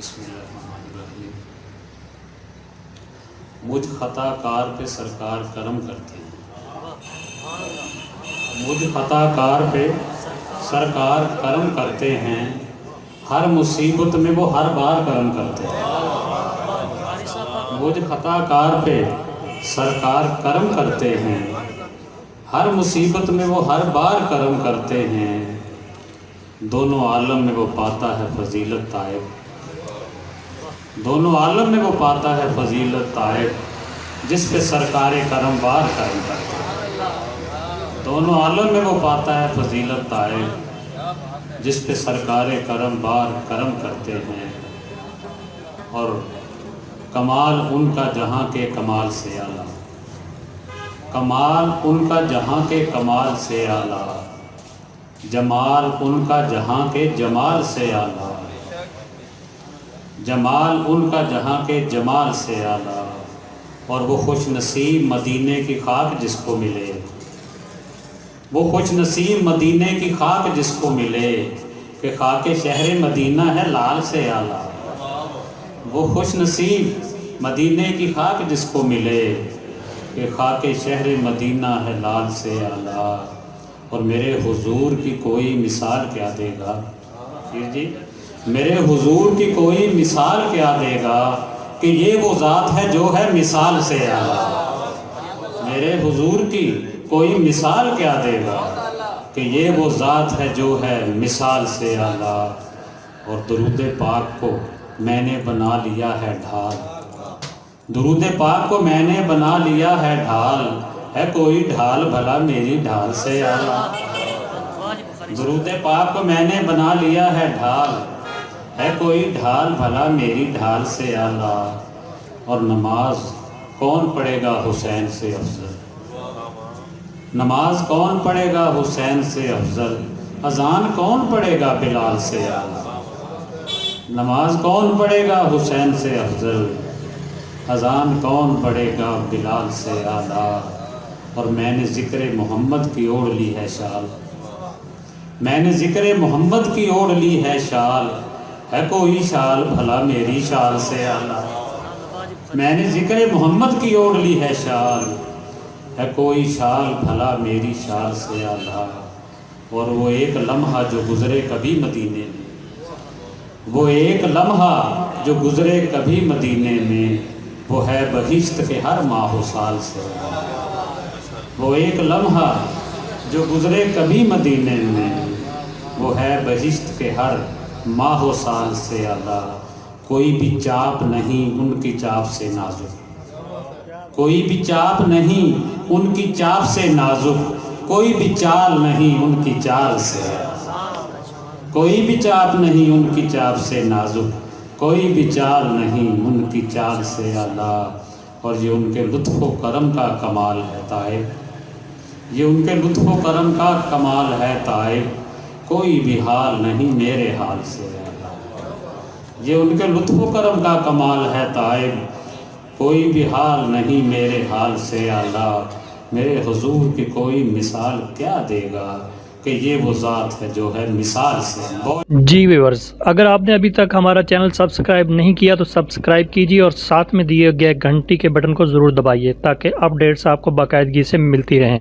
بسم اللہ الرحمن الرحیم۔ مجھ خطا کار پہ سرکار کرم کرتے ہیں، مجھ خطا کار پہ سرکار کرم کرتے ہیں، ہر مصیبت میں وہ ہر بار کرم کرتے ہیں۔ مجھ خطا کار پہ سرکار کرم کرتے ہیں، ہر مصیبت میں وہ ہر بار کرم کرتے ہیں، دونوں عالم میں وہ پاتا ہے فضیلت طائب، دونوں عالم میں وہ پاتا ہے فضیلت طائب، جس پہ سرکار کرم بار کرم کرتے ہیں۔ دونوں عالم میں وہ پاتا ہے فضیلت طائب، جس پہ سرکار کرم بار کرم کرتے ہیں، اور کمال ان کا جہاں کے کمال سے اعلیٰ، کمال ان کا جہاں کے کمال سے اعلیٰ، جمال ان کا جہاں کے جمال سے اعلیٰ، جمال ان کا جہاں کے جمال سے اعلیٰ، اور وہ خوش نصیب مدینے کی خاک جس کو ملے، وہ خوش نصیب مدینے کی خاک جس کو ملے، کہ خاک شہر مدینہ ہے لال سے اعلیٰ، وہ خوش نصیب مدینے کی خاک جس کو ملے، کہ خاک شہر مدینہ ہے لال سے اعلیٰ، اور میرے حضور کی کوئی مثال کیا دے گا، جی میرے حضور کی کوئی مثال کیا دے گا، کہ یہ وہ ذات ہے جو ہے مثال سے اعلیٰ، میرے حضور کی کوئی مثال کیا دے گا، کہ یہ وہ ذات ہے جو ہے مثال سے اعلیٰ، اور درود پاک کو میں نے بنا لیا ہے ڈھال، درود پاک کو میں نے بنا لیا ہے ڈھال، ہے کوئی ڈھال بھلا میری ڈھال سے اعلیٰ، درود پاک کو میں نے بنا لیا ہے ڈھال، ہے کوئی ڈھال بھلا میری ڈھال سے اعلیٰ، اور نماز کون پڑھے گا حسین سے افضل، نماز کون پڑھے گا حسین سے افضل، اذان کون پڑھے گا بلال سے اعلیٰ، نماز کون پڑھے گا حسین سے افضل، اذان کون پڑھے گا بلال سے اعلیٰ، اور میں نے ذکر محمد کی اوڑھ لی ہے شال، میں نے ذکر محمد کی اوڑھ لی ہے شال، ہے کوئی شال بھلا میری شال سے اعلیٰ، میں نے ذکر محمد کی اوڑھ لی ہے شال، ہے کوئی شال بھلا میری شال سے اعلیٰ، اور وہ ایک لمحہ جو گزرے کبھی مدینے میں، وہ ایک لمحہ جو گزرے کبھی مدینے میں، وہ ہے بہشت کے ہر ماہ و سال سے، وہ ایک لمحہ جو گزرے کبھی مدینے میں، وہ ہے بہشت کے ہر ماہ و سال سے اعلیٰ، کوئی بھی چاپ نہیں ان کی چاپ سے نازک، کوئی بھی چاپ نہیں ان کی چاپ سے نازک، کوئی بھی چال نہیں ان کی چال سے، کوئی بھی چاپ نہیں ان کی چاپ سے نازک، کوئی بھی چال نہیں ان کی چال سے اعلیٰ، اور یہ ان کے لطف و کرم کا کمال ہے طائب، یہ ان کے لطف و کرم کا کمال ہے طائب، کوئی بھی حال نہیں میرے حال سے اعلیٰ، یہ ان کے لطف و کرم کا کمال ہے طائب، کوئی بھی حال نہیں میرے حال سے اعلیٰ، میرے حضور کی کوئی مثال کیا دے گا، کہ یہ وہ ذات ہے جو ہے مثال سے۔ جی ویورز، اگر آپ نے ابھی تک ہمارا چینل سبسکرائب نہیں کیا تو سبسکرائب کیجیے، اور ساتھ میں دیے گئے گھنٹی کے بٹن کو ضرور دبائیے، تاکہ اپڈیٹس آپ کو باقاعدگی سے ملتی رہیں۔